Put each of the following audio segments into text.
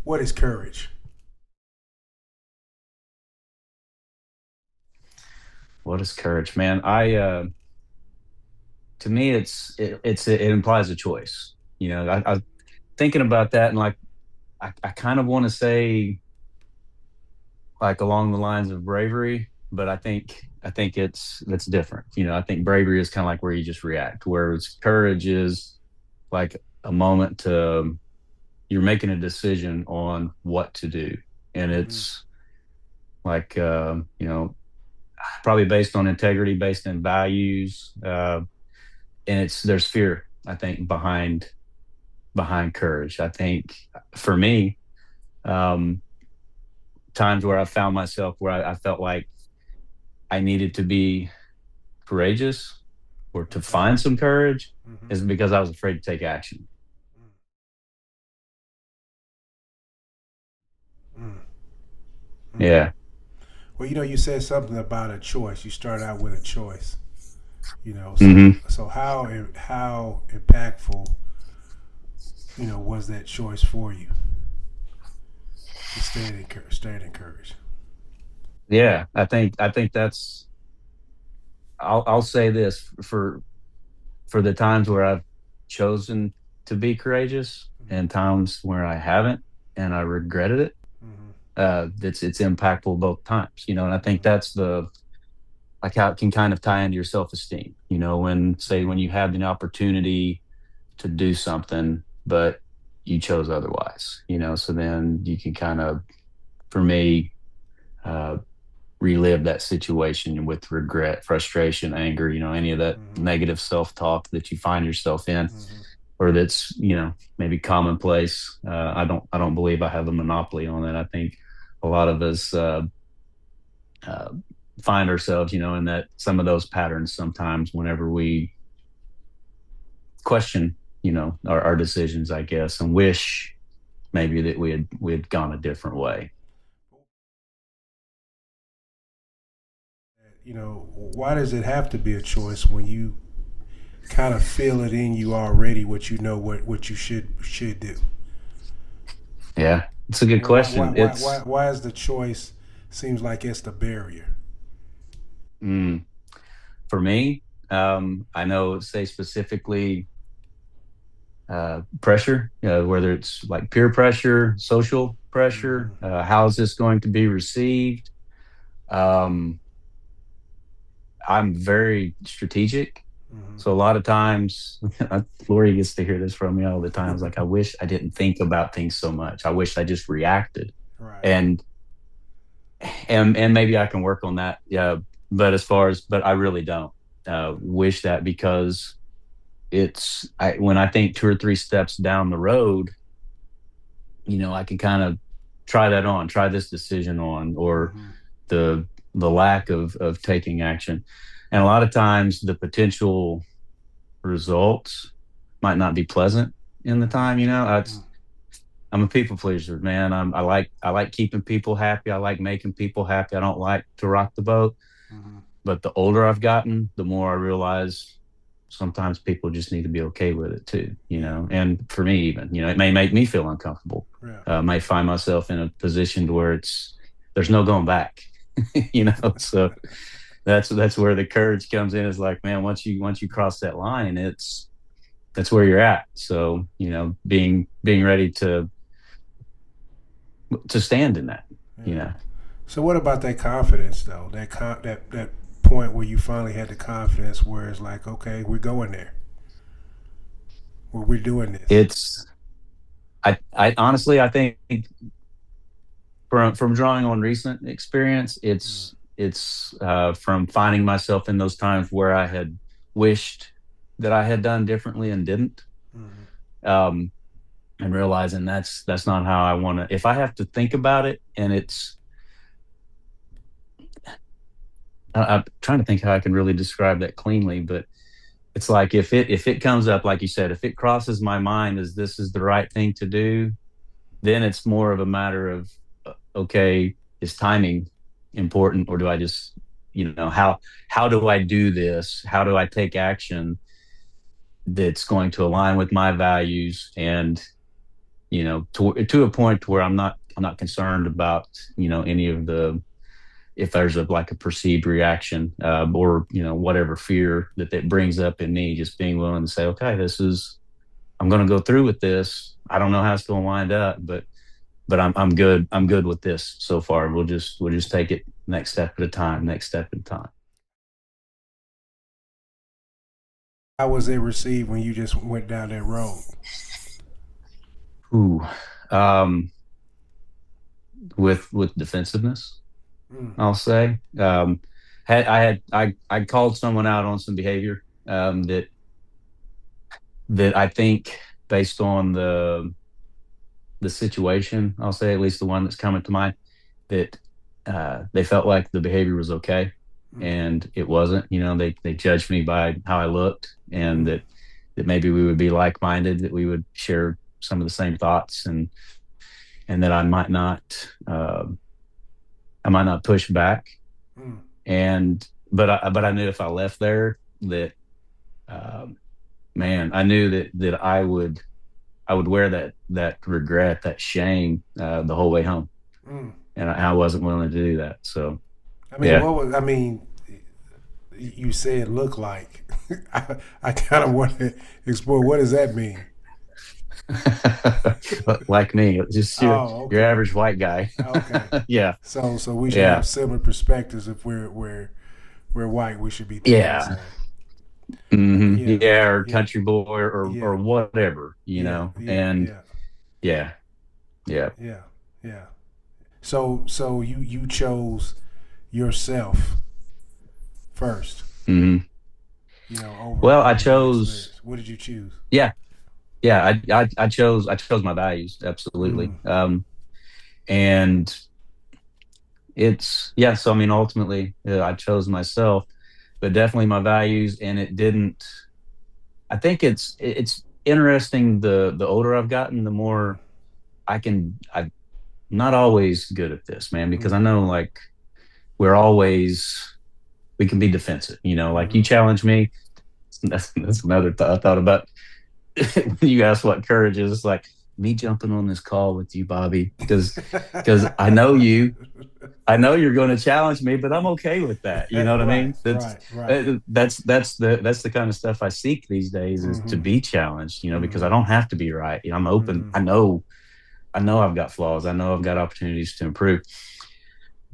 What is courage? What is courage, man? To me, it implies a choice. I thinking about that, and like I kind of want to say like along the lines of bravery, but I think that's different. I think bravery is kind of like where you just react, whereas courage is like a moment to you're making a decision on what to do, and Mm-hmm. it's like probably based on integrity, based in values. And it's there's fear, I think, behind courage. I think for me, um times where I found myself where I felt like I needed to be courageous or to Okay. find some courage Mm-hmm. is because I was afraid to take action. Mm-hmm. Mm-hmm. Yeah. Well, you said something about a choice. You started out with a choice. So Hmm. so how impactful was that choice for you to stay encouraged? Yeah, I think that's I'll say this for the times where I've chosen to be courageous and times where I haven't and I regretted it. Mm-hmm. It's impactful both times, and I think that's the like how it can kind of tie into your self-esteem, when say Mm-hmm. when you have the opportunity to do something but you chose otherwise, so then you can kind of, for me, uh relive that situation with regret, frustration, anger, any of that Mm-hmm. negative self-talk that you find yourself in, Mm-hmm. or that's maybe commonplace. I don't believe I have a monopoly on that. I think a lot of us uh, find ourselves, in that some of those patterns sometimes whenever we question, our decisions, I guess, and wish maybe that we had gone a different way. Why does it have to be a choice when you kind of feel it in you already? What you know, what you should do. Yeah, it's a good Why question. why is the choice seems like it's the barrier? Mm, for me, I know, say specifically, pressure, whether it's like peer pressure, social Mm-hmm. pressure, how is this going to be received? Um, I'm very strategic. Mm-hmm. So a lot of times, Lori gets to hear this from me all the time. It's like, I wish I didn't think about things so much. I wish I just reacted. Right. And and maybe I can work on that. Yeah. But I really don't wish that, because when I think two or three steps down the road, I can kind of try this decision on, or Mm-hmm. the lack of taking action. And a lot of times the potential results might not be pleasant in the time, I'm a people pleaser, man. I like keeping people happy. I like making people happy. I don't like to rock the boat. Mm-hmm. But the older I've gotten, the more I realize sometimes people just need to be okay with it too, Yeah. And for me, even, it may make me feel uncomfortable. Yeah. May find myself in a position to where there's no going back, So that's where the courage comes in. Is like, man, once you cross that line, that's where you're at. So, being ready to stand in that, you Yeah. know. So what about that confidence though? That point where you finally had the confidence where it's like, okay, we're going there. We're doing this. It's I honestly, I think from drawing on recent experience, Mm-hmm. it's from finding myself in those times where I had wished that I had done differently and didn't, Mm-hmm. um, and realizing that's not how I want to. If I have to think about it, and I'm trying to think how I can really describe that cleanly, but it's like if it comes up, like you said, if it crosses my mind as this is the right thing to do, then it's more of a matter of, okay, is timing important, or do I just, how do I do this? How do I take action that's going to align with my values, and to a point where I'm not concerned about any of the, if there's like a perceived reaction, or whatever fear that brings up in me, just being willing to say, okay, I'm going to go through with this. I don't know how it's going to wind up, but I'm good. I'm good with this so far. We'll just take it next step at a time, next step at a time. How was it received when you just went down that road? Ooh, um, with defensiveness, Mm, I'll say. I called someone out on some behavior, that I think, based on the situation, I'll say, at least the one that's coming to mind, that they felt like the behavior was okay, mm, and it wasn't. They judged me by how I looked, and mm, that maybe we would be like minded, that we would share some of the same thoughts, and that I might not push back. mm, And but I knew if I left there, that, um, man, I knew that I would wear that regret, that shame, the whole way home, mm. and I wasn't willing to do that. So I mean, yeah. what was? I mean, you said look like. I kind of want to explore what does that mean. Like me, just Oh, your okay, average white guy. okay. Yeah, So we should yeah, have similar perspectives if we're white. We should be thinking the yeah. same. Yeah, Yeah, or yeah, country boy, or yeah, whatever, yeah, yeah, and yeah, yeah, yeah. yeah, yeah. So you chose yourself first, hmm over Well, I that chose, experience. What did you choose? yeah, yeah. I chose my values, absolutely. Mm, And it's, yeah. So I mean, ultimately, I chose myself, but definitely my values, and it didn't. I think it's interesting. The older I've gotten, the mm, more I'm not always good at this, man, because I mm, know, like, we can be defensive. Like, you mm, challenge me. That's another thought I thought about. When you ask what courage is, it's like me jumping on this call with you, Bobby, because I know you're going to challenge me, but I'm okay with that. You know what I right, mean? That's right, right. uh, that's that's the kind of stuff I seek these days, is to Mm-hmm, be challenged. Because I mm-hmm, don't have to be right. I'm open. mm-hmm, I know I've got flaws. I know I've got opportunities to improve.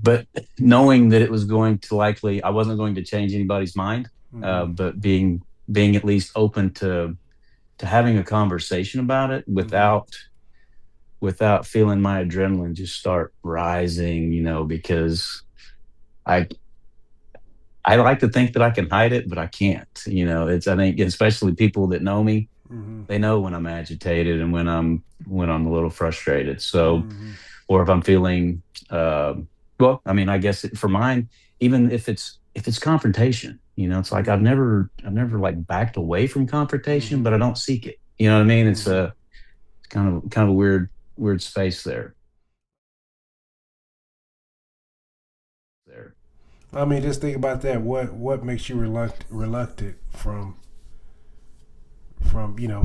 But knowing that it was going to likely, I wasn't going to change anybody's mind, mm-hmm, but being at least open to having a conversation about it, mm-hmm, without feeling my adrenaline just start rising, because I I like to think that I can hide it, but I can't. I think, especially people that know me, mm-hmm, they know when I'm agitated, and when I'm a little frustrated. So, mm-hmm, or if I'm feeling, uh, well, I mean, I guess for mine, even if it's confrontation, it's like mm-hmm, I've never like backed away from confrontation, mm-hmm, but I don't seek it. You know what I mean? It's mm-hmm. a kind of a weird space there. There. I mean, just think about that. What makes you reluctant from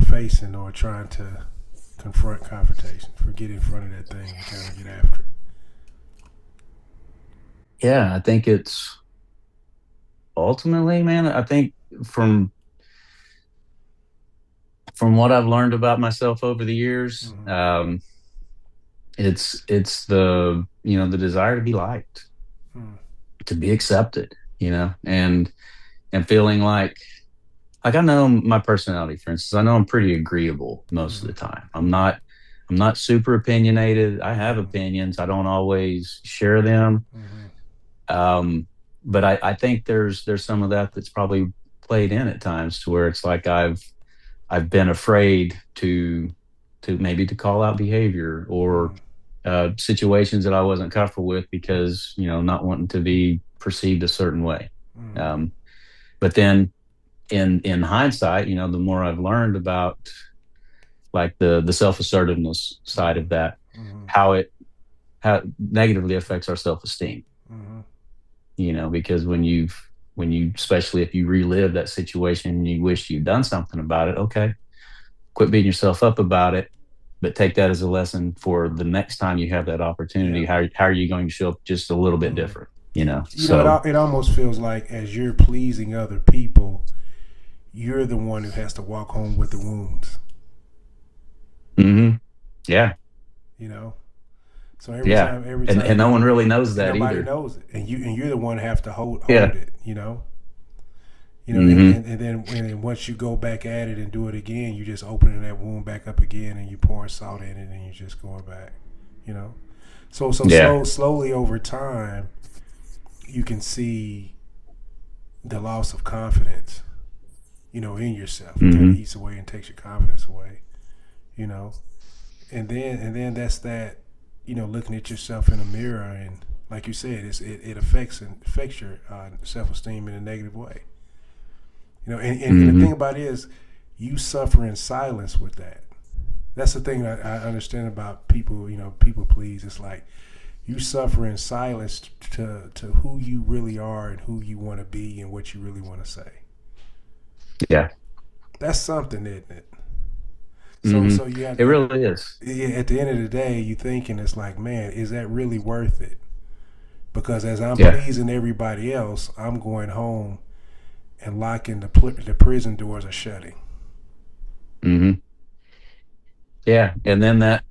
facing or trying to confront confrontation, for get in front of that thing and kind of get after it. Yeah, I think it's ultimately, man. I think from from what I've learned about myself over the years, Mm-hmm. it's the desire to be liked, Mm-hmm. to be accepted, and feeling like I know my personality, for instance. I know I'm pretty agreeable most of Mm-hmm. the time. I'm not super opinionated. I have Mm-hmm. opinions. I don't always share them. Mm-hmm. Um, but I think there's some of that that's probably played in at times, to where it's like I've been afraid to maybe to call out behavior, or situations that I wasn't comfortable with, because not wanting to be perceived a certain way. Mm-hmm. Um, but then, in hindsight, the more I've learned about, like, the self assertiveness side Mm-hmm. of that, Mm-hmm. how it how it negatively affects our self esteem. Mm-hmm. Because when you, especially if you relive that situation and you wish you'd done something about it, okay, quit beating yourself up about it. but take that as a lesson for the next time you have that opportunity. Yeah. How are you going to show up just a little bit Hmm. different? You know, You know, so it almost feels like as you're pleasing other people, you're the one who has to walk home with the wounds. hmm yeah, You know, so yeah, every and time no you one really knows and that nobody either. knows it, and you're the one who have to Yeah. hold it. hmm And then once you go back at it and do it again, you just opening that wound back up again, and you pouring salt in it, and you're just going back. You know, Yeah. slowly over time, you can see the loss of confidence. In yourself. It kind of hmm eats away and takes your confidence away. You know, and then that's that. Looking at yourself in a mirror and like you said, it affects your self esteem in a negative way. And the hmm thing about it is, you suffer in silence with that. That's the thing that I understand about people. People please. It's like you suffer in silence to who you really are and who you want to be and what you really want to say. Yeah. That's something, isn't it? So hmm so you have It really is. yeah, at the end of the day, you thinking it's like, man, is that really worth it? Because as I'm Yeah. pleasing everybody else, I'm going home and locking the prison doors are shutting. hmm Yeah. And then that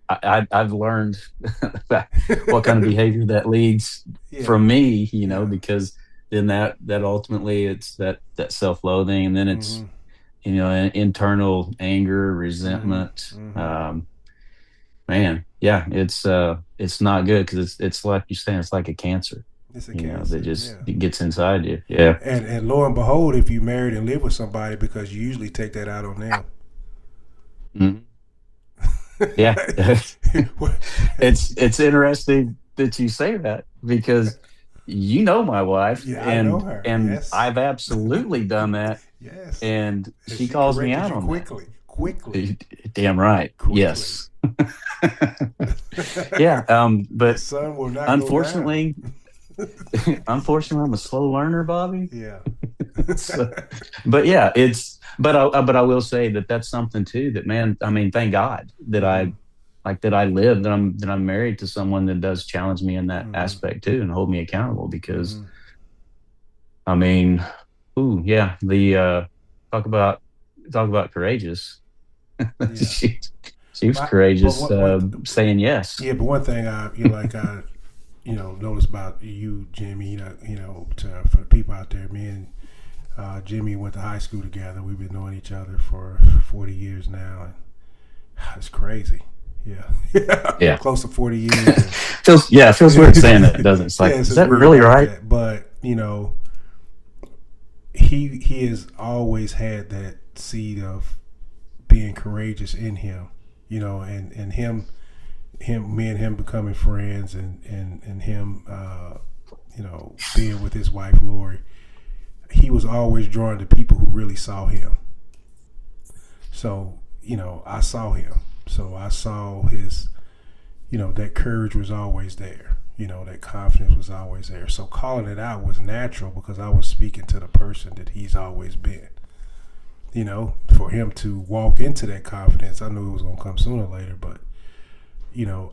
I've learned what kind of behavior that leads Yeah, from me, yeah. because then that ultimately it's that self-loathing, and then it's Mhm. internal anger, Mhm. resentment. Mhm. Man, yeah, it's not good because it's like you're saying, it's like a cancer, It's a that cancer. just Yeah. it gets inside you. Yeah. And lo and behold, if you married and live with somebody, because you usually take that out on them. Mhm. Yeah. It's interesting that you say that, because my wife, Yeah, I know and her. Yes. I've absolutely done that, Yes. and And she she calls me corrected out you on that. quickly. Quickly. Damn right. Quickly. Yes. Yeah, The but sun will not go down. unfortunately, I'm a slow learner, Bobby. Yeah. So, but yeah, but I will say that that's something too, that, man, I mean, thank God that Hmm. I live, that I'm married to someone that does challenge me in that Hmm. aspect too, and hold me accountable, because Hmm. I mean, ooh, yeah, the talk about courageous. Yeah. she she was But courageous, what saying yes. yeah, but one thing I noticed about you, Jimmy, for the people out there, me and Jimmy went to high school together. We've been knowing each other for 40 years now, and it's crazy. Yeah, yeah, Yeah. close to 40 years, and It feels weird saying that, doesn't it? It's like, yes, is it's that weird really like right? that. But he has always had that seed of being courageous in him, and me and him becoming friends, and him, being with his wife Lori. He was always drawn to people who really saw him. So I saw him. So I saw his, that courage was always there. That confidence was always there. So calling it out was natural because I was speaking to the person that he's always been. For him to walk into that confidence, I knew it was going to come sooner or later, but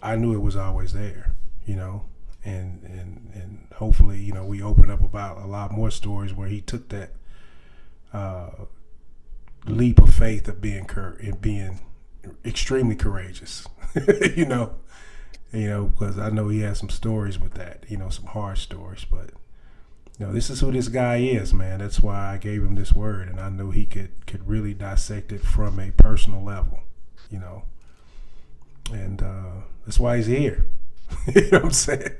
I knew it was always there. You know, and hopefully, we open up about a lot more stories where he took that uh, leap of faith of being extremely courageous. you know, because I know he has some stories with that. Some hard stories, but this is who this guy is, man. That's why I gave him this word, and I knew he could really dissect it from a personal level. You know, and that's why he's here. You know what I'm saying?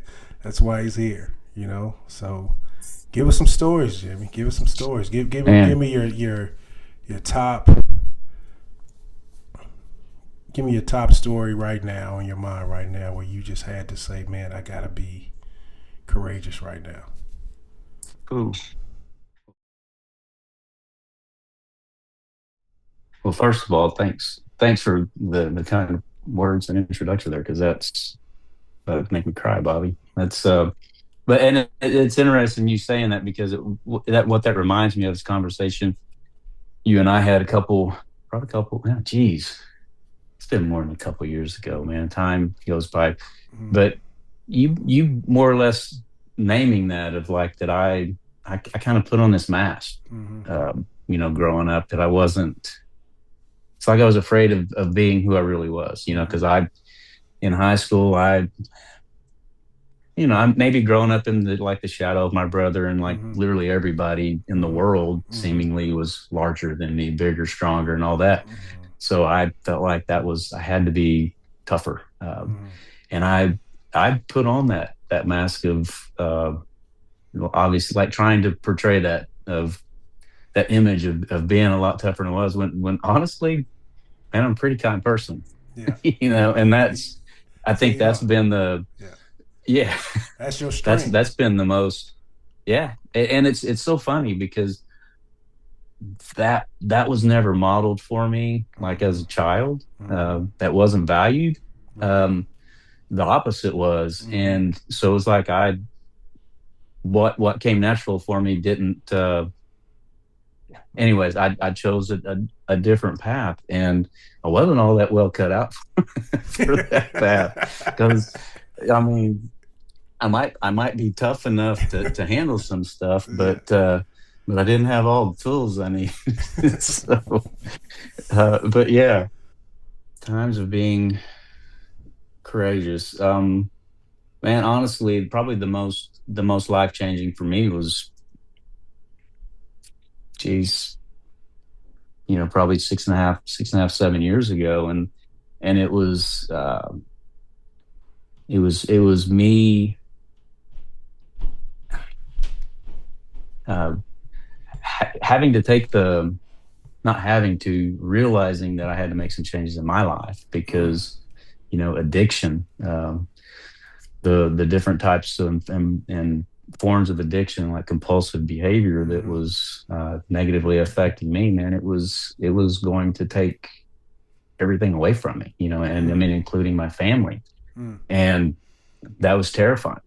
That's why he's here. So give us some stories, Jimmy. Give us some stories. Give Man, me your top. Give me your top story right now in your mind right now where you just had to say, man, I gotta be courageous right now. ooh. Well, first of all, thanks for the kind of words and introduction there, because that make me cry, Bobby. That's but and it's interesting you saying that, because that reminds me of this conversation you and I had probably a couple, yeah, geez, it's been more than a couple years ago, man. Time goes by, Mm-hmm. but you more or less naming that of like that I kind of put on this mask, Mm-hmm. growing up that I wasn't. It's like I was afraid of being who I really was, Mm-hmm. because I in high school I'm maybe growing up in the shadow of my brother, and like Mm-hmm. literally everybody in the Mm-hmm. world Mm-hmm. seemingly was larger than me, bigger, stronger, and all that. So I felt like I had to be tougher, Mm-hmm. and I put on that mask of obviously like trying to portray that image of being a lot tougher than I was when honestly, man, I'm a pretty kind person, Yeah. and that's I So think you that's are. been the Yeah. yeah. That's your that's strength. that's been the most. Yeah, and it's so funny because that was never modeled for me like Mm-hmm. as a child. Mm-hmm. That wasn't valued. Right. um the opposite was, Mm-hmm. and so it was like I what came natural for me didn't. Anyways, I chose a different path, and I wasn't all that well cut out for that path, because I mean I might be tough enough to handle some stuff, Yeah. but I didn't have all the tools I need. So, but yeah, times of being courageous. Man, honestly, probably the most life changing for me was, geez, probably 6.5, 6.5, 7 years ago, and it was me uh, having to take the not having to realizing that I had to make some changes in my life Mm. because addiction, the different types of and forms of addiction like compulsive behavior that Mm-hmm. was negatively affecting me, man. It was going to take everything away from me, and I Mm. mean including my family, Mm. and that was terrifying.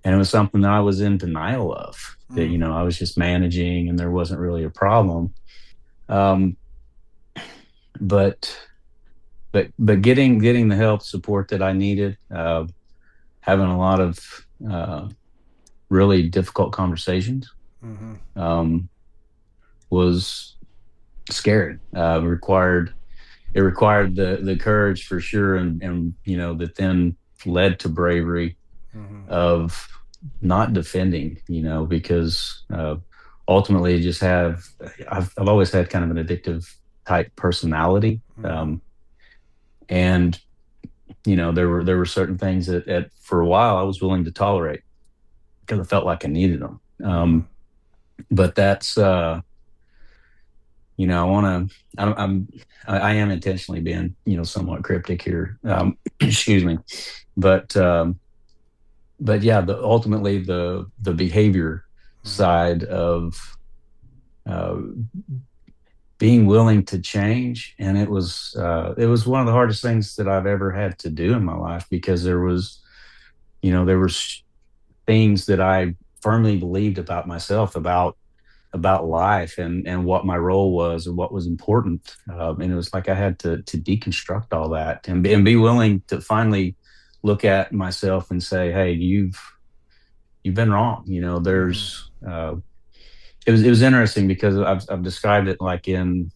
And it was something that I was in denial of, that Mm. I was just managing and there wasn't really a problem. um, but but getting the help support that I needed, having a lot of uh, really difficult conversations, Mm-hmm. um, was scary. It required the courage for sure, and that then led to bravery Mm-hmm. of not defending, because ultimately just I've always had kind of an addictive type personality, Mm-hmm. and there were certain things that for a while I was willing to tolerate because I felt like I needed them. Mm-hmm. But that's I want to. I am intentionally being somewhat cryptic here. Excuse me, but yeah, ultimately the behavior Mm-hmm. side of uh, being willing to change, and it was one of the hardest things that I've ever had to do in my life, because there was things that I firmly believed about myself, about life, and what my role was and what was important. And it was like I had to deconstruct all that, and be willing to finally look at myself and say, "Hey, you've been wrong." Mm-hmm. There's it was interesting because I've described it like in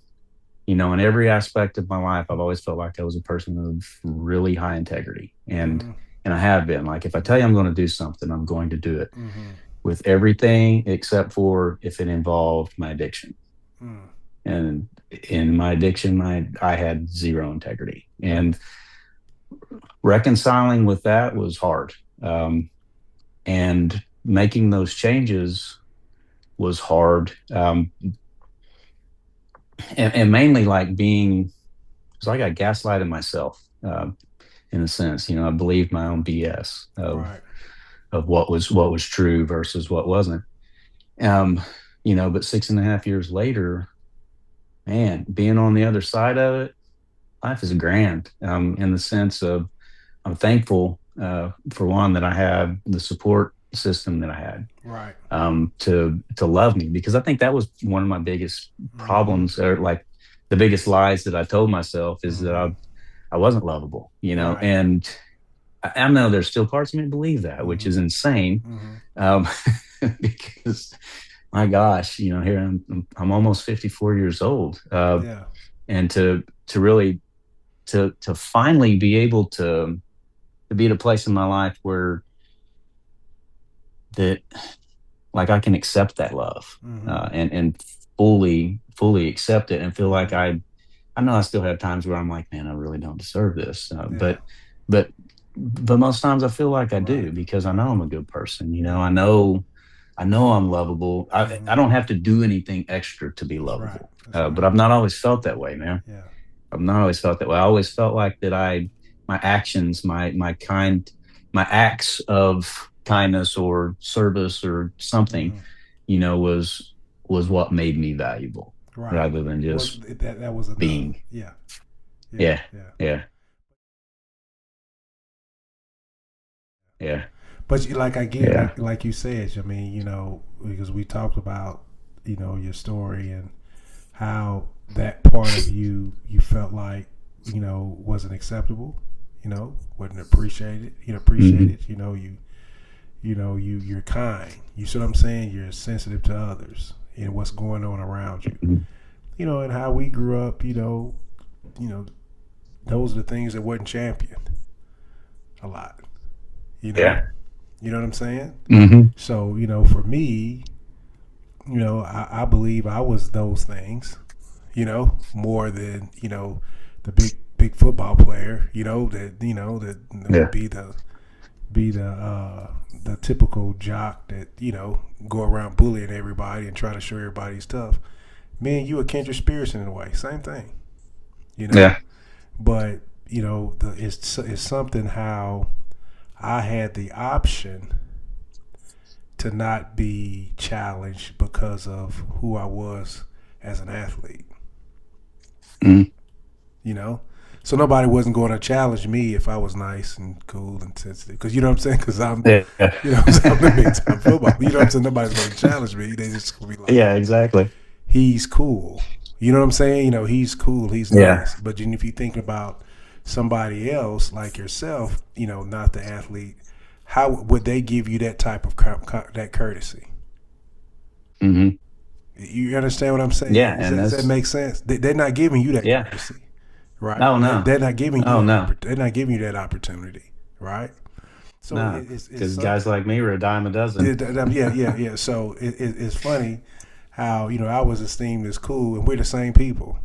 every aspect of my life. I've always felt like I was a person of really high integrity, and Mm-hmm. and I have been. Like if I tell you I'm going to do something, I'm going to do it Mm-hmm. with everything except for if it involved my addiction. Mm. And in my addiction, I had zero integrity, and reconciling with that was hard. And making those changes was hard. And mainly like being, it's like I gaslighted myself, in a sense. I believed my own BS Right. of what was true versus what wasn't. Um, but 6.5 years later, man, being on the other side of it, life is grand. In the sense of I'm thankful, for one, that I had the support system that I had, Right. to love me, because I think that was one of my biggest Mm-hmm. problems, or like the biggest lies that I told myself, is that Mm-hmm. I wasn't lovable, Right. and I know there's still parts of me that believe that, which Mm-hmm. is insane. Mm-hmm. Um, because my gosh, here I'm almost 54 years old. Yeah. And to really to finally be able to be at a place in my life where that like I can accept that love, Mm-hmm. and fully accept it and feel like Mm-hmm. I know I still have times where I'm like, man, I really don't deserve this, Yeah. but but most times I feel like I Right. do because I Right. know I'm a good person. Yeah. I know I'm lovable. I Mm-hmm. don't have to do anything extra to be That's right. lovable. That's But right. I've not always felt that way, man. Yeah. I've not always felt that way. I always felt like that my actions, my acts of kindness or service or something, Mm-hmm. was what made me valuable Right. rather than Was just that was enough. being. Yeah. Yeah. Yeah. Yeah. Yeah. Yeah. But like again, Yeah. like you said, I mean, because we talked about, your story and how that part of you felt like, wasn't acceptable, wasn't appreciated, Hmm. appreciated, you're kind. You see what I'm saying? You're sensitive to others and what's going on around you. And how we grew up, you know, those are the things that wasn't championed a lot, you know. Yeah. You know what I'm saying? Hmm. So, for me, I believe I was those things, more than, the big football player, that Yeah. would be the typical jock that, go around bullying everybody and try to show everybody he's tough. Me and you are kindred spirits in a way. Same thing, you know. Yeah. But, it's something how I had the option to not be challenged because of who I was as an athlete, Hmm. you know? So nobody wasn't going to challenge me if I was nice and cool and sensitive. Because you know what I'm saying? Because Yeah. I'm the big time football. You know what I'm saying? Nobody's going to challenge me. They just going to be like, Yeah. Exactly. he's cool. You know what I'm saying? He's cool. He's Yeah. nice. But if you think about somebody else like yourself, not the athlete, how would they give you that type of that courtesy? Hmm. You understand what I'm saying? Yeah. Does And that, does that that's make sense? They're not giving you that yeah. courtesy, right? Oh no. They're not giving you Oh no. they're not giving you that opportunity, right? So No. it's Because something. guys like me were a dime a dozen. Yeah, yeah, yeah. So it's funny how I was esteemed as cool, and we're the same people.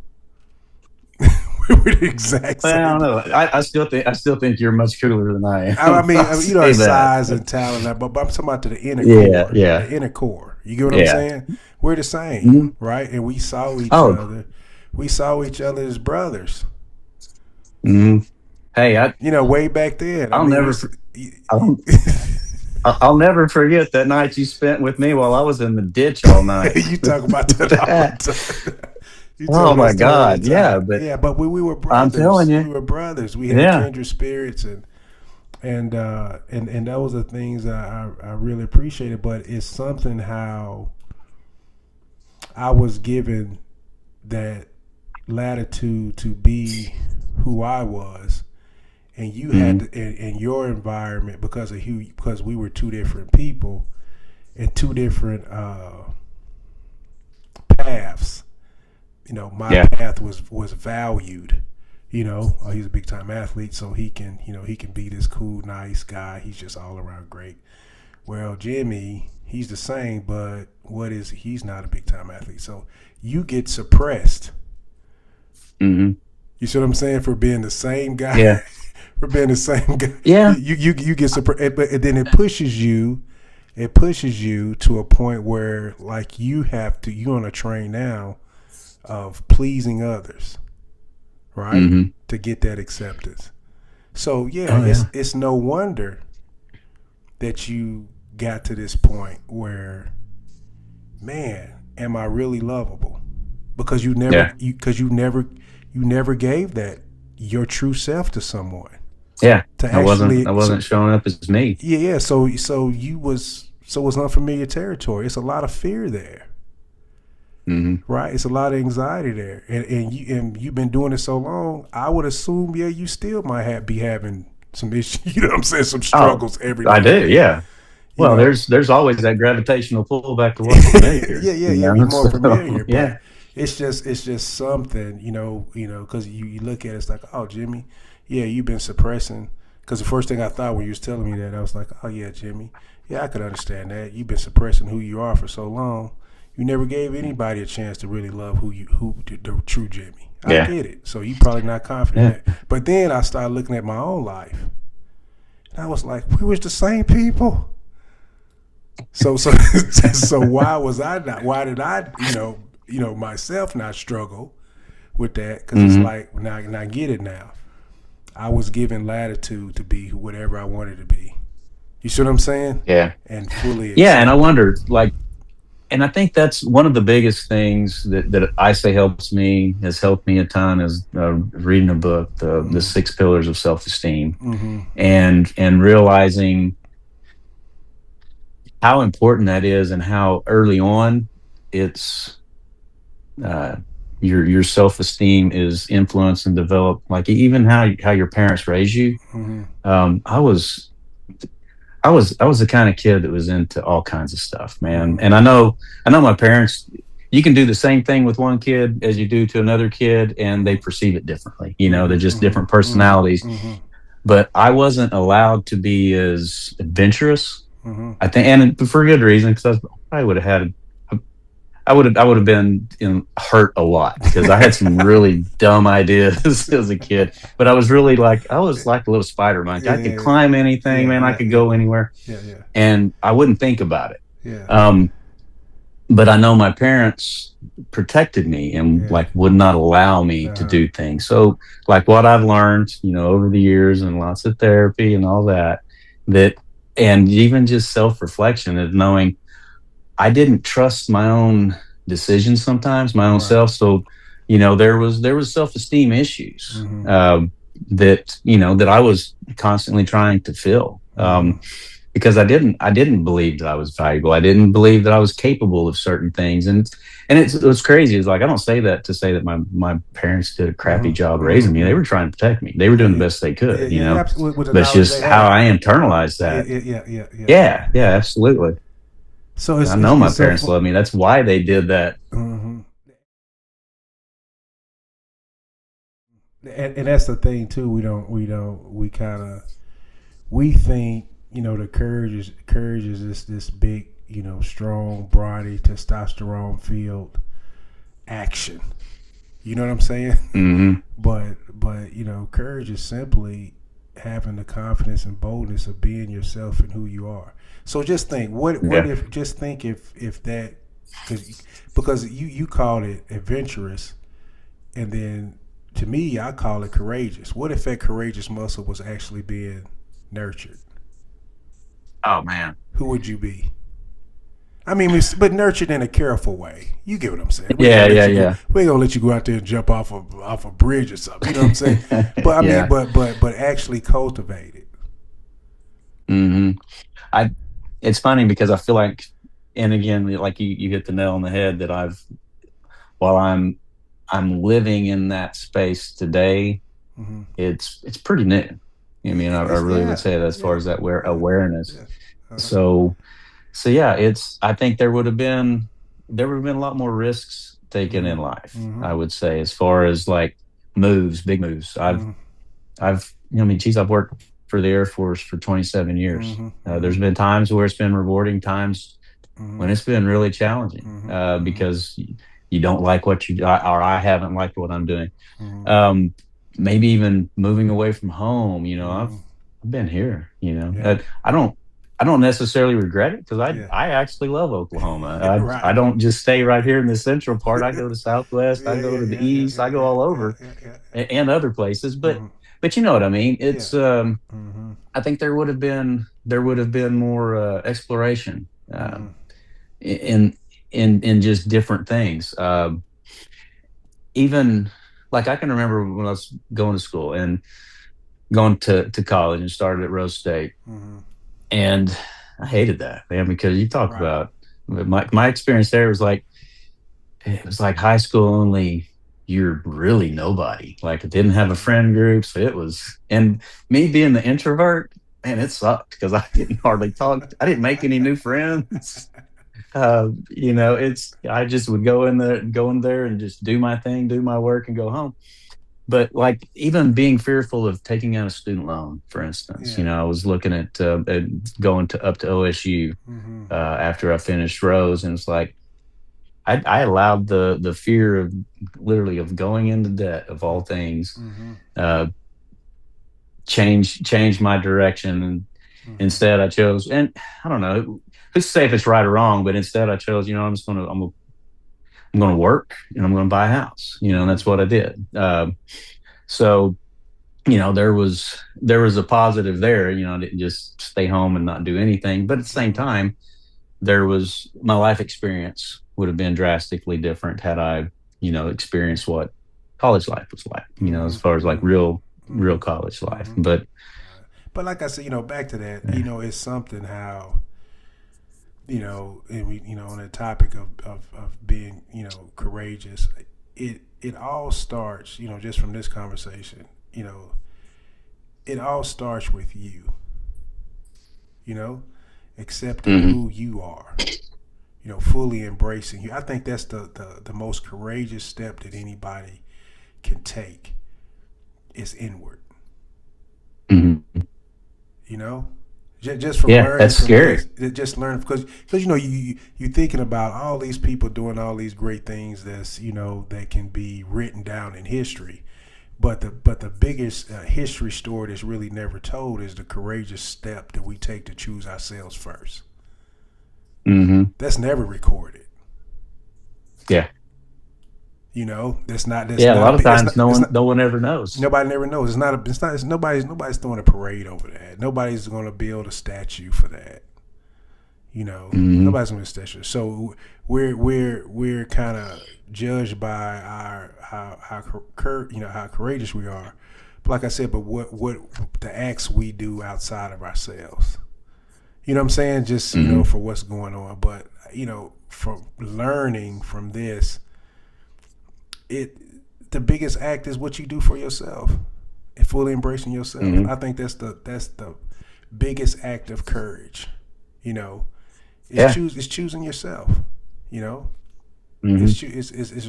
We're the exact Well, I same. don't know. I still think you're much cooler than I I am. mean, I'll our say that. size and talent, but I'm talking about to the inner Yeah, core. The yeah, inner core. You get what I'm yeah. saying? We're the same, Mhm. right? And we saw each Oh, other. We saw each other as brothers. mhm. Hey, Way back then. I I'll mean, never, I'll, I'll never forget that night you spent with me while I was in the ditch all night. you talk about that all the time. You tell Oh that my story all the God, yeah, time. but Yeah, but we were I'm telling brothers. you, We were brothers. We had yeah. kindred spirits, and those are things that I really appreciated. But it's something how I was given that latitude to be who I was, and you had Hmm. to, in your environment because we were two different people and two different paths. My Yeah. path was valued. He's a big time athlete, so he can be this cool, nice guy. He's just all around great. Well, Jimmy, he's the same, but he's not a big time athlete. So you get suppressed. Hmm. You see what I'm saying? For being the same guy, Yeah. for being the same guy, Yeah. you get suppressed, but then it pushes you. It pushes you to a point where, like, you're on a train now of pleasing others, right? Hmm. To get that acceptance. So yeah, Oh it's yeah. it's no wonder that you got to this point where, man, am I really lovable? Because Yeah. you never gave that your true self to someone Yeah. to I wasn't. I actually. So wasn't showing up as me. yeah, yeah. So it's unfamiliar territory. It's a lot of fear there. Hmm. right? It's a lot of anxiety there, and you've been doing it so long. I would assume, yeah, you still might be having some issues. You know what I'm saying? Some Oh, struggles every I now and do. then. Yeah. You Well, know, there's always that gravitational pull back to what's familiar, yeah, yeah, you yeah. You're know. more So familiar, but yeah. it's just something, because you look at it, it's like, oh, Jimmy, yeah, you've been suppressing. Because the first thing I thought when you was telling me that, I was like, oh yeah, Jimmy, yeah, I could understand that. You've been suppressing who you are for so long. You never gave anybody a chance to really love who the true Jimmy. I Yeah. get it. So you probably not confident Yeah. in that. But then I started looking at my own life, and I was like, we was the same people. So so why was I not? Why did I myself not struggle with that? Because it's Hmm. like now I get it now. I was given latitude to be whatever I wanted to be. You see what I'm saying? Yeah. And fully Yeah. And I accept it. wonder, like, and I think that's one of the biggest things that I say has helped me a ton is reading a book, the Mm-hmm. Six Pillars of Self Esteem, Mm-hmm. and realizing how important that is and how early on it's uh, your self esteem is influenced and developed, like even how your parents raise you. Mm-hmm. I was I was the kind of kid that was into all kinds of stuff, man. Mm-hmm. And I know my parents. You can do the same thing with one kid as you do to another kid, and they perceive it differently. You know, they're just Mm-hmm. different Mm-hmm. personalities. Mm-hmm. But I wasn't allowed to be as adventurous. Mm-hmm. I think, and for good reason, because I would have had I would have been hurt a lot because I had some really dumb ideas as a kid. But I was like a little spider monkey. Yeah, I could yeah, climb anything, yeah, man. I yeah, could yeah, go anywhere, yeah, yeah, and I wouldn't think about it. yeah, Um, but I know my parents protected me and yeah. like would not allow me to Uh-huh. do things. So like what I've learned, over the years and lots of therapy and all that, that and even just self reflection of knowing I didn't trust my own decisions sometimes, my own Right. self. So, there was self esteem issues Mm-hmm. that I was constantly trying to fill. Mm-hmm. Because I didn't believe that I was valuable. I didn't believe that I was capable of certain things. And it's crazy. It's like I don't say that to say that my parents did a crappy Mm-hmm. job raising me. They Mm-hmm. were trying to protect me. They were Yeah, doing the yeah, best they yeah, could, yeah, yeah. Absolutely, with the But it's knowledge just they how had. I internalized Yeah, that. yeah, yeah, yeah, yeah, yeah. Yeah, yeah, absolutely. So I know my it's so parents fun. love me. That's why they did that. Mm-hmm. And that's the thing too. We kind of we think the courage is this big strong body testosterone filled action. You know what I'm saying? Hmm. But courage is simply having the confidence and boldness of being yourself and who you are. So just think, what Yeah. if just think if that because you called it adventurous, and then to me I call it courageous. What if that courageous muscle was actually being nurtured? Oh man. Who would you be? I mean, but nurtured in a careful way. You get what I'm saying? We ain't Yeah, gonna let yeah, you go. yeah. We ain't gonna let you go out there and jump off a bridge or something. You know what I'm saying? But I mean, Yeah. but actually cultivate it. Hmm. I it's funny because I feel like, and again, like you hit the nail on the head that while I'm living in that space today, Mm-hmm. it's pretty new. I mean, I It's really would yeah, say that as far yeah, as that yeah, awareness. yeah. Uh-huh. So so yeah, I think there would have been a lot more risks taken Mm-hmm. in life, Mm-hmm. I would say, as far as like moves, big moves. Mm-hmm. I mean, geez, I've worked for the Air Force for 27 years. Mm-hmm. There's Mm-hmm. been times where it's been rewarding, times Mm-hmm. when it's been really challenging, Mm-hmm. Mm-hmm. because you don't like what or I haven't liked what I'm doing. Mm-hmm. Um, Maybe even moving away from home. Mm-hmm. I've been here. Yeah. I don't necessarily regret it because Yeah. I actually love Oklahoma. I Right. don't just stay right here in the central part. I go to Southwest. I Yeah. go Yeah. to the Yeah. Yeah. East. Yeah. I go Yeah. all Yeah. over, Yeah. Yeah. and other places. Mm-hmm. But you know what I mean. Yeah. It's Mm-hmm. I think there would have been more exploration, Mm-hmm. in in just different things. Even like I can remember when I was going to school and going to college and started at Rose State, Mm-hmm. and I hated that, man, because you talk Right. about my experience there was like it was like high school only. You're really nobody. Like I didn't have a friend group, so it was. And me being the introvert, man, it sucked because I didn't hardly talk. I didn't make any new friends. It's I just would go in there and just do my thing, do my work, and go home. But like even being fearful of taking out a student loan, for instance, Yeah. I was looking at going to up to OSU Mm-hmm. after I finished Rose, and it's like I allowed the fear of literally of going into debt of all things Mm-hmm. uh, change my direction, and Mm-hmm. instead I chose, and I don't know who's to say if it's right or wrong, but instead I chose, I'm gonna work and I'm gonna buy a house, and Mm-hmm. that's what I did. So there was a positive there. I didn't just stay home and not do anything, but at the same Mm-hmm. time, there was my life experience would have been drastically different had I, experienced what college life was like, Mm-hmm. as far as like Mm-hmm. real Mm-hmm. college life. Mm-hmm. But But like I said, back to that, yeah. it's something how, and we, on the topic of being, courageous, it all starts, just from this conversation, it all starts with you, you know, accepting Hmm. who you are, fully embracing you. I think that's the most courageous step that anybody can take is inward, Hmm. you know, just from Yeah, learning that's from scary. this, just learn because you thinking about all these people doing all these great things that's that can be written down in history, but the biggest history story that's really never told is the courageous step that we take to choose ourselves first. Hmm. That's never recorded. Yeah. That's not that's Yeah, a not a lot of big that's not times no that's one not no one ever knows. nobody never knows. It's nobody's throwing a parade over that. Nobody's going to build a statue for that. Hmm. Nobody's going to statue. So we're kind of judged by how courageous we are. But like I said, but what the acts we do outside of ourselves. You know what I'm saying? Just Hmm. for what's going on. But from learning from this, it the biggest act is what you do for yourself and fully embracing yourself. Hmm. I think that's the biggest act of courage. You know, Yeah. it's choosing yourself. You know, Hmm. it's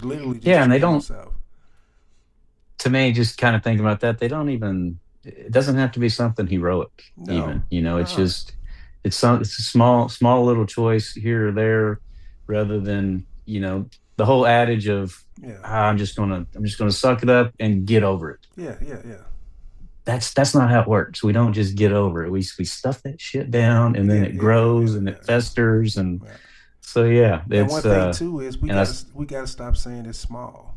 literally just Yeah, and they choosing don't. yourself. To me, just kind of thinking about that, they don't even. It doesn't have to be something heroic. No, Even it's no, just it's a small little choice here or there, rather than the whole adage of yeah, I'm just gonna suck it up and get over it. yeah, yeah, yeah, That's not how it works. We don't just get over it. We stuff that shit down, and then yeah, it yeah, yeah, grows yeah, and it yeah. festers, and Yeah. so yeah, And one it's thing too is and I. we gotta stop saying it's small.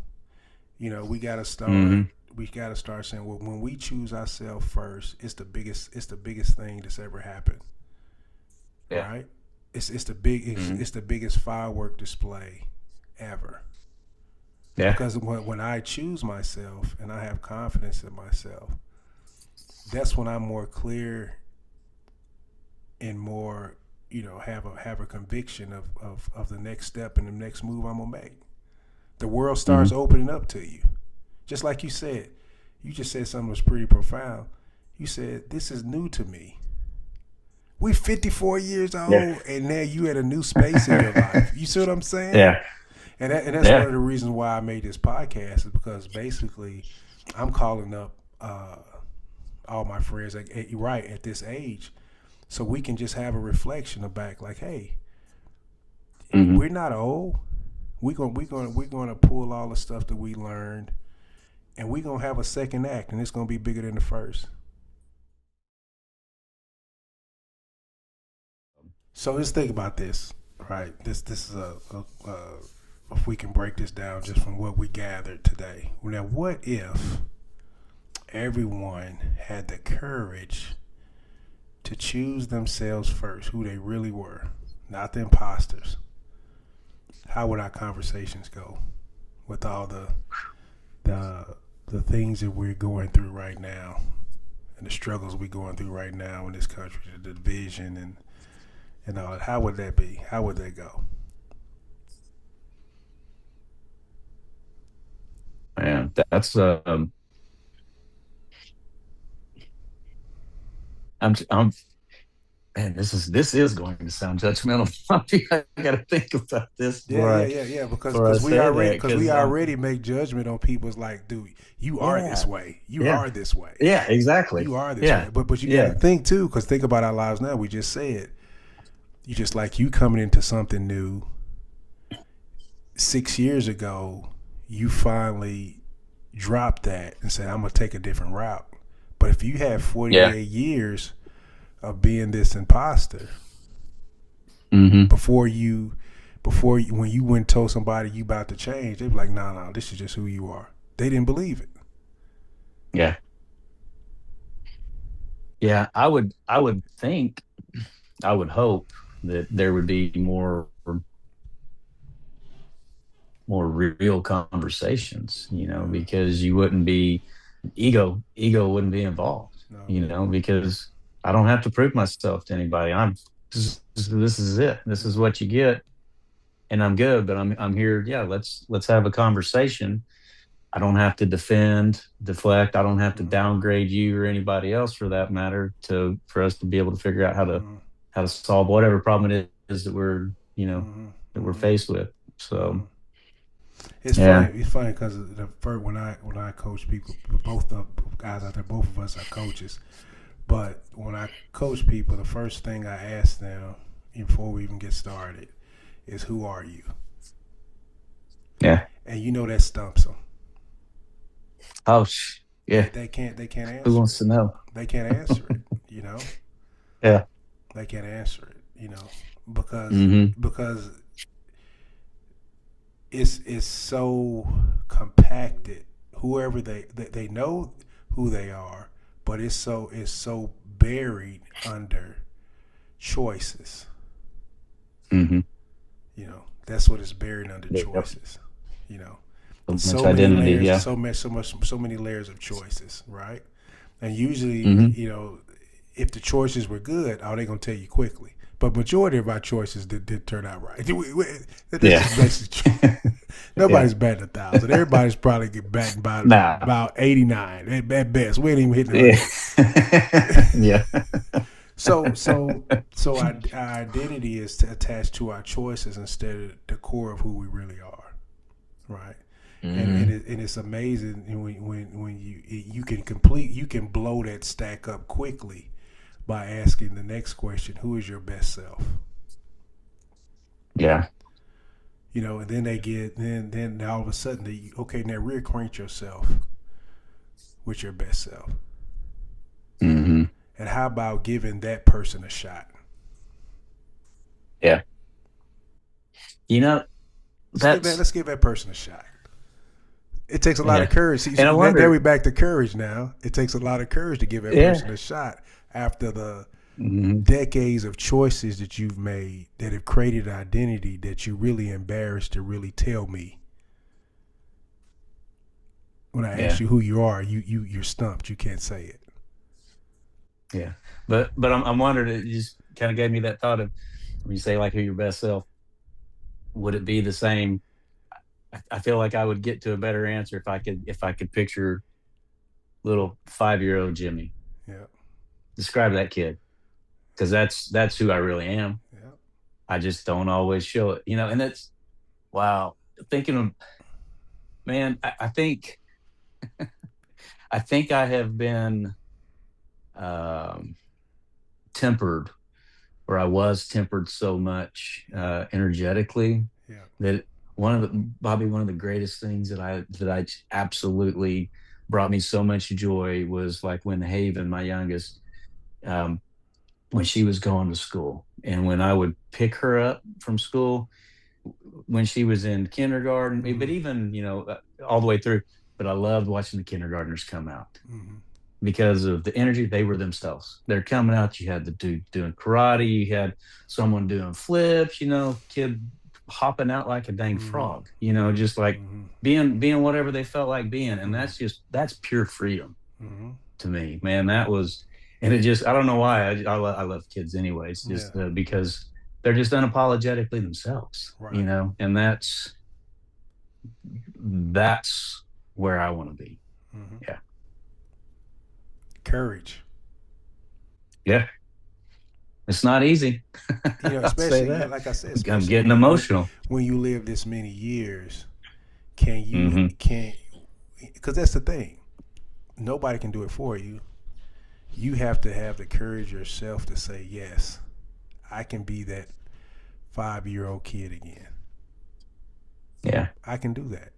We gotta start. Mm-hmm. We gotta start saying, well, when we choose ourselves first, it's the biggest. It's the biggest thing that's ever happened. Yeah. Right? Mm-hmm. It's the biggest firework display ever. Yeah. Because when I choose myself and I have confidence in myself, that's when I'm more clear and more have a conviction of the next step and the next move I'm gonna make. The world starts Mm-hmm. opening up to you. Just like you said, you just said something that was pretty profound. You said, "This is new to me." We 54 years Yeah. old, and now you at a new space in your life. You see what I'm saying? Yeah. And that's one Yeah. of the reasons why I made this podcast is because basically, I'm calling up all my friends right at this age, so we can just have a reflection of back, like, hey, Mm-hmm. we're not old. We're gonna pull all the stuff that we learned, and we're gonna have a second act, and it's gonna be bigger than the first. So let's think about this, right? This is if we can break this down just from what we gathered today. Now, what if everyone had the courage to choose themselves first, who they really were, not the imposters? How would our conversations go with all the the things that we're going through right now and the struggles we're going through right now in this country, the division and all that? How would that be? How would that go? man, that's I'm man, this is going to sound judgmental. I got to think about this Yeah, before yeah, I yeah, yeah. before I say that Because we because already make judgment on people's like, dude, you are this yeah, way. You yeah, are this way. yeah, exactly. You are this way. Yeah, But you got to yeah. think too, because think about our lives now. We just said you just like you coming into something new. 6 years ago, you finally dropped that and said, "I'm gonna take a different route." But if you have Yeah. 48 years of being this imposter Hmm. before you when you went and told somebody you about to change, they were like, "No, no, this is just who you are." They didn't believe it. Yeah. Yeah. I would think, I would hope that there would be more real conversations, Yeah. because you wouldn't be ego wouldn't be involved, No. because I don't have to prove myself to anybody. This is it. This is Mm-hmm. what you get, and I'm good. But I'm here. Yeah, let's have a conversation. I don't have to defend, deflect. I don't have to Mm-hmm. downgrade you or anybody else for that matter to for us to be able to figure out how to Mm-hmm. solve whatever problem it is that Mm-hmm. we're Mm-hmm. faced with. So Mm-hmm. It's funny. yeah. It's funny because the first when I coach people, both the guys out there, both of us are coaches. But when I coach people, the first thing I ask them before we even get started is, "Who are you?" Yeah. And you know that stumps them. Oh, yeah. They can't Who answer wants it. to know? They can't answer it. You know, Yeah. they can't answer it. You know, because Hmm. because it's so compacted. Whoever they know who they are, but it's so buried under choices. Hmm. You know, that's what it's buried under, Yep. choices. You know, So much so many identity. layers, Yeah. so many layers of choices, right? And usually, Hmm. if the choices were good, are they gonna tell you quickly? But majority of our choices did turn out right. That's Yeah. just basically true. Yeah. Nobody's batting 1,000. Everybody's probably get batting Nah. about 89 at best. We ain't even hitting Yeah. 100. Yeah. So so so our identity is attached to our choices instead of the core of who we really are, right? Hmm. And it's amazing when you can blow that stack up quickly by asking the next question: Who is your best self? Yeah. And then they get then all of a sudden okay, now reacquaint yourself with your best self, Hmm. and how about giving that person a shot? Yeah. You know, that's Let's give that person a shot. It takes a lot of yeah. courage. See, And I there we wonder, back to courage now. It takes a lot of courage to give that person yeah. a shot after the Hmm. decades of choices that you've made that have created an identity that you're really embarrassed to really tell me. When I ask Yeah. you who you are, you're stumped. You can't say it. Yeah. But I'm wondering, it just kind of gave me that thought of when you say like who your best self, would it be the same? I feel like I would get to a better answer if I could picture little 5-year-old Jimmy. Yeah, Describe that kid, because that's who I really am. yeah. I just don't always show it, and that's wow. Thinking of man, I think I have been um, tempered, or I was tempered so much energetically Yeah. that one of the greatest things that I absolutely brought me so much joy was like when Haven, my youngest, um, when she was going to school, and when I would pick her up from school when she was in kindergarten, Mm-hmm. but even all the way through. But I loved watching the kindergartners come out Mm-hmm. because of the energy. They were themselves. They're coming out. You had the dude doing karate. You had someone doing flips. Kid hopping out like a dang Mm-hmm. frog. Mm-hmm. Just like Mm-hmm. being whatever they felt like being, and Mm-hmm. that's pure freedom Mm-hmm. to me, man. That was, and it just I don't know why I love kids anyways, Yeah. just because they're just unapologetically themselves. Right. And that's where I want to be. Hmm. Yeah. Courage. Yeah. It's not easy. I'll say Especially that. like I said, I'm especially getting emotional. when you live this many years, can you Hmm. can because that's the thing. Nobody can do it for you. You have to have the courage yourself to say yes. I can be that 5-year old kid again. Yeah. I can do that.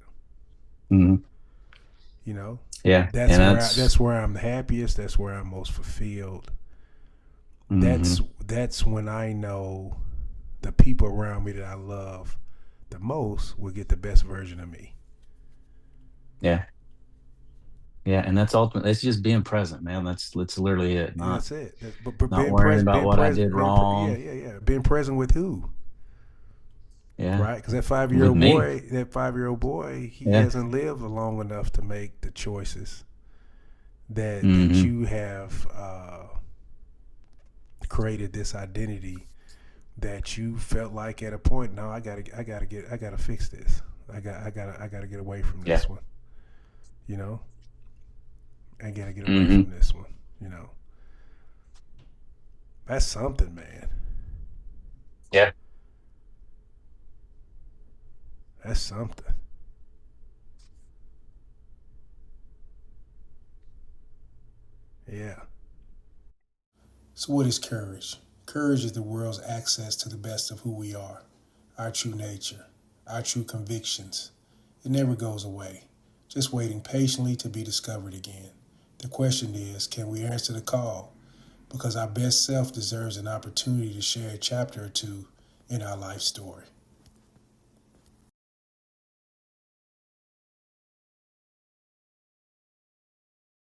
Hmm. You know, Yeah. And that's, that's where I'm the happiest. That's where I'm most fulfilled. hmm That's when I know the people around me that I love the most will get the best version of me. yeah. Yeah. And that's ultimately, it's just being present, man. That's literally it. Yeah, Not, that's it. But not worrying about what I did yeah, wrong. yeah, yeah. Being present with who? Yeah. Right? Because With me. that 5-year old boy, he Yeah. hasn't lived long enough to make the choices that Hmm. you have created this identity that you felt like at a point. No, I gotta fix this. I gotta get away from Yeah. this one. You know, I gotta get away Hmm. from this one. You know, that's something, man. Yeah. That's something. Yeah. So, what is courage? Courage is the world's access to the best of who we are, our true nature, our true convictions. It never goes away, just waiting patiently to be discovered again. The question is, can we answer the call? Because our best self deserves an opportunity to share a chapter or two in our life story.